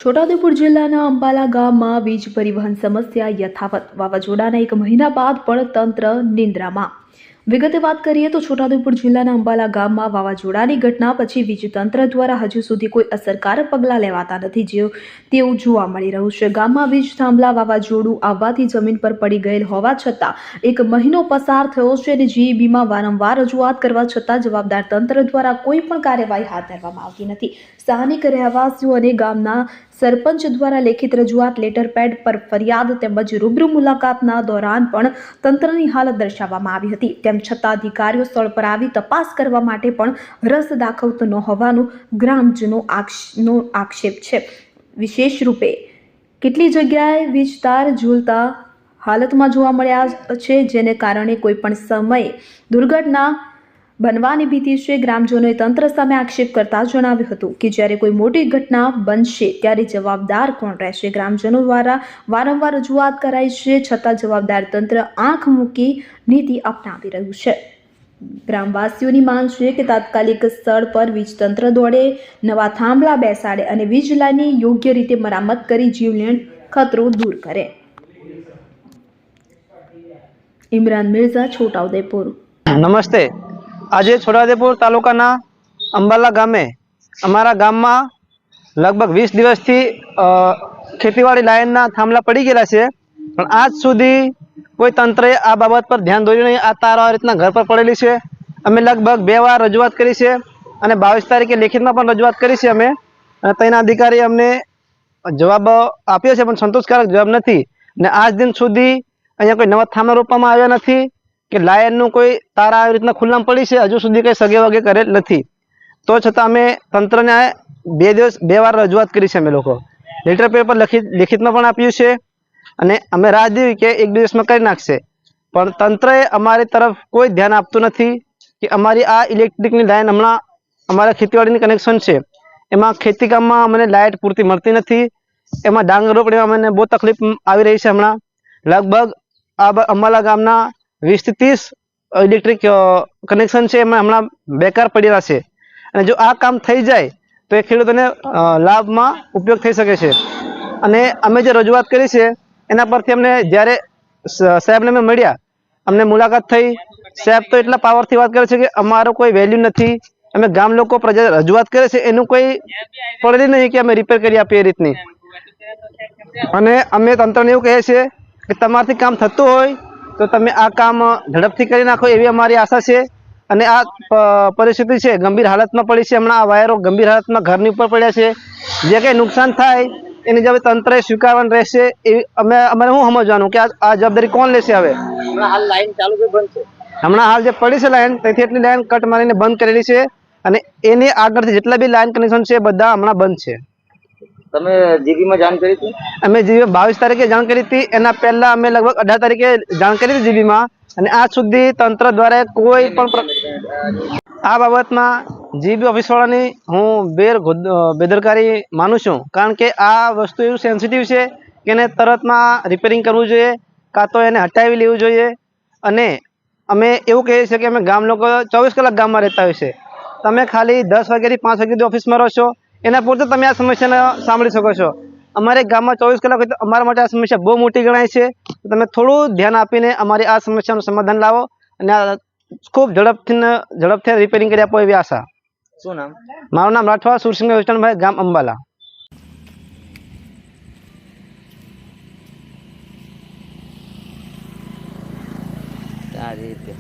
છોટાઉદેપુર જિલ્લાના અંબાલા ગામમાં વીજ પરિવહન સમસ્યા યથાવત. વાવાઝોડાના 1 મહિના બાદ પણ તંત્ર નિંદ્રામાં. વિગતે વાત કરીએ તો છોટાઉદેપુર જિલ્લાના અંબાલા ગામમાં વાવાઝોડાની ઘટના પછી વીજ તંત્ર દ્વારા હજુ સુધી કોઈ અસરકારક પગલાં લેવાતા નથી તેવું જોવા મળી રહ્યું છે. ગામમાં વીજ થાંભલા વાવાઝોડું આવવાથી જમીન પર પડી ગયેલ હોવા છતાં 1 મહિનો પસાર થયો છે અને જીઈબીમાં વારંવાર રજૂઆત કરવા છતાં જવાબદાર તંત્ર દ્વારા કોઈ પણ કાર્યવાહી હાથ ધરવામાં આવતી નથી. સ્થાનિક રહેવાસીઓ અને ગામના સરપંચ દ્વારા લેખિત રજૂઆત, લેટર પેડ પર ફરિયાદ તેમજ રૂબરૂ મુલાકાતના દોરાન પણ તંત્રની હાલત દર્શાવવામાં આવી હતી. તેમ છતાં અધિકારીઓ સ્થળ પર આવી તપાસ કરવા માટે પણ રસ દાખવતો ન હોવાનું ગ્રામજનો આક્ષેપ છે. વિશેષ રૂપે કેટલી જગ્યાએ વીજ તાર ઝૂલતા હાલતમાં જોવા મળ્યા છે, જેને કારણે કોઈ પણ સમયે દુર્ઘટના બનવાની ભીતિ છે. ગ્રામજનોએ તંત્ર સામે આક્ષેપ કરતા જણાવ્યું હતું કે જ્યારે કોઈ મોટી ઘટના બનશે ત્યારે જવાબદાર કોણ રહેશે. ગ્રામજનો દ્વારા વારંવાર રજૂઆત કરાઈ છે, છતાં જવાબદાર તંત્ર આંખ મૂકી નીતિ અપનાવી રહ્યું છે. ગ્રામવાસીઓની માંગ છે કે તાત્કાલિક સ્થળ પર વીજ તંત્ર દોડે, નવા થાંભલા બેસાડે અને વીજ લાઇનની યોગ્ય રીતે મરામત કરી જીવલેણ ખતરો દૂર કરે. ઇમરાન મિર્ઝા, છોટાઉદેપુર. નમસ્તે. આજે છોટાઉદેપુર તાલુકાના અંબાલા ગામે અમારા ગામમાં લગભગ 20 દિવસથી ખેતીવાડી લાઇનના થાંભલા પડી ગયેલા છે, પણ આજ સુધી કોઈ તંત્રએ આ બાબત પર ધ્યાન દોર્યું નહીં. આ તાર આ રીતના ઘર પર પડેલી છે. અમે લગભગ 2 વાર રજૂઆત કરી છે અને 22 તારીખે લેખિતમાં પણ રજૂઆત કરી છે અમે, અને તેના અધિકારી અમને જવાબ આપ્યો છે, પણ સંતોષકારક જવાબ નથી. ને આજ દિન સુધી અહીંયા કોઈ નવા થાંભલા રોપવામાં આવ્યા નથી કે લાઇનનું કોઈ તાર આવી રીતના ખુલ્લામાં પડી છે. હજુ સુધી કંઈ સગે વગે કરેલ નથી. તો છતાં અમે તંત્રને 2 વાર રજૂઆત કરી છે. અમે લોકો લેટર પેપર લેખિતમાં પણ આપ્યું છે અને અમે રાહ જોઈ કે 1 દિવસમાં કરી નાખશે, પણ તંત્રએ અમારી તરફ કોઈ ધ્યાન આપતું નથી કે અમારી આ ઇલેક્ટ્રિકની લાઇન હમણાં અમારા ખેતીવાડીની કનેક્શન છે, એમાં ખેતી કામમાં અમને લાઇટ પૂરતી મળતી નથી. એમાં ડાંગર રોપણીમાં અમને બહુ તકલીફ આવી રહી છે. હમણાં લગભગ આ અંબાલા ગામના 20 થી 30 ઇલેક્ટ્રિક કનેક્શન છે, એમાં હમણાં બેકાર પડેલા છે, અને જો આ કામ થઈ જાય તો એ ખેડૂતોને લાભમાં ઉપયોગ થઈ શકે છે. અને અમે જે રજૂઆત કરી છે એના પરથી અમને જ્યારે સાહેબને અમે મળ્યા, અમને મુલાકાત થઈ, સાહેબ તો એટલા પાવરથી વાત કરે છે કે અમારો કોઈ વેલ્યુ નથી. અમે ગામ લોકો પ્રજા રજૂઆત કરે છે એનું કોઈ પડેલી નહીં કે અમે રિપેર કરી આપીએ એ રીતની. અને અમે તંત્રને એવું કહીએ છીએ કે તમારાથી કામ થતું હોય તો તમે આ કામ ઝડપથી કરી નાખો, એવી અમારી આશા છે. અને આ પરિસ્થિતિ છે ગંભીર હાલતમાં પડી છે. હમણાં આ વાયરો ગંભીર હાલતમાં ઘરની ઉપર પડ્યા છે. જે કંઈ નુકસાન થાય એની જવાબદારી તંત્રએ સ્વીકારવાની રહેશે. એવી અમારે શું સમજવાનું કે આ જવાબદારી કોણ લેશે? હવે હમણાં હાલ લાઈન ચાલુ છે, બંધ છે. હમણાં હાલ જે પડી છે લાઈન, તેથી એટલી લાઈન કટ મારીને બંધ કરેલી છે, અને એની આગળથી જેટલા બી લાઈન કનેક્શન છે બધા હમણાં બંધ છે. તમે જીબીમાં જાણ કરી હતી? અમે જીબી 22 તારીખે જાણ કરી હતી. એના પહેલા અમે લગભગ 18 તારીખે જાણ કરી હતી જીબીમાં, અને આજ સુધી તંત્ર દ્વારા કોઈ પણ આ બાબતમાં જીબી ઓફિસવાળાની હું બેદરકારી માનું છું. કારણ કે આ વસ્તુ એવું સેન્સિટિવ છે કે એને તરતમાં રિપેરિંગ કરવું જોઈએ, કાં તો એને હટાવી લેવું જોઈએ. અને અમે એવું કહીએ છીએ કે અમે ગામ લોકો 24 કલાક ગામમાં રહેતા હોય છે. તમે ખાલી 10 વાગ્યાથી 5 વાગ્યા સુધી ઓફિસમાં રહો છો, એના પૂરતું તમે આ સમસ્યાને સાંભળી શકો છો. અમારે ગામમાં 24 કલાક હોય તો અમારા માટે આ સમસ્યા બહુ મોટી ગણાય છે. તમે થોડું ધ્યાન આપીને અમારી આ સમસ્યાનું સમાધાન લાવો અને આ ખૂબ ઝડપથી રિપેરિંગ કરી આપો એવી આશા. શું નામ? મારું નામ રાઠવા સુરસિંહ વિષ્ણુભાઈ, ગામ અંબાલા. આ રીતે